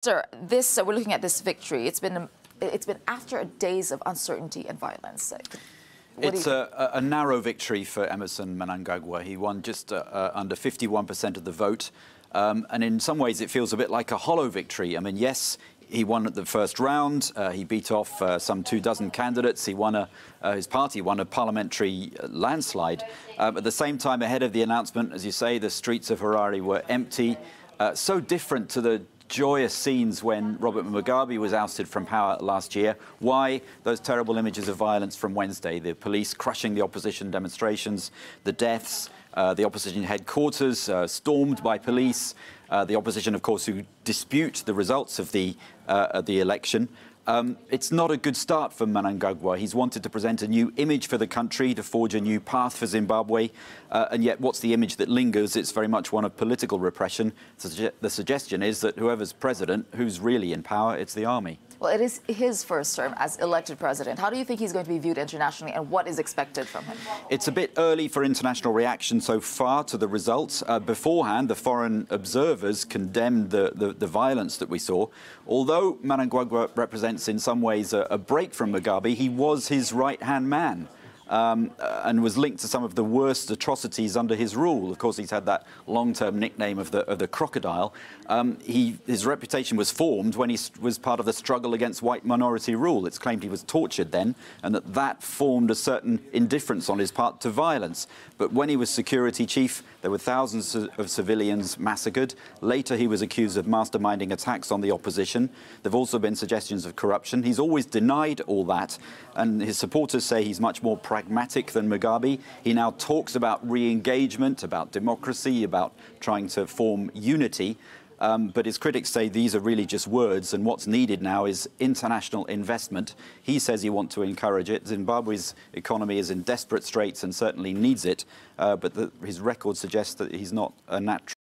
Sir, we're looking at this victory. It's been after days of uncertainty and violence. It's a narrow victory for Emmerson Mnangagwa. He won just under 51% of the vote. And in some ways, it feels a bit like a hollow victory. I mean, yes, he won at the first round. He beat off some 24 candidates. He won his party won a parliamentary landslide. At the same time, ahead of the announcement, as you say, the streets of Harare were empty. So different to the joyous scenes when Robert Mugabe was ousted from power last year. Why? Those terrible images of violence from Wednesday, the police crushing the opposition demonstrations, the deaths, the opposition headquarters stormed by police, the opposition, of course, who dispute the results of the election. It's not a good start for Mnangagwa. He's wanted to present a new image for the country, to forge a new path for Zimbabwe. And yet, what's the image that lingers? It's very much one of political repression. The suggestion is that whoever's president, who's really in power, it's the army. Well, it is his first term as elected president. How do you think he's going to be viewed internationally, and what is expected from him? It's a bit early for international reaction so far to the results. Beforehand, the foreign observers condemned the violence that we saw. Although Mnangagwa represents in some ways a break from Mugabe, he was his right-hand man. And was linked to some of the worst atrocities under his rule. Of course, he's had that long-term nickname of the crocodile. His reputation was formed when he was part of the struggle against white minority rule. It's claimed he was tortured then, and that formed a certain indifference on his part to violence. But when he was security chief, there were thousands of civilians massacred. Later, he was accused of masterminding attacks on the opposition. There have also been suggestions of corruption. He's always denied all that, and his supporters say he's much more pragmatic than Mugabe. He now talks about re-engagement, about democracy, about trying to form unity. But his critics say these are really just words, and what's needed now is international investment. He says he wants to encourage it. Zimbabwe's economy is in desperate straits and certainly needs it, but his record suggests that he's not a natural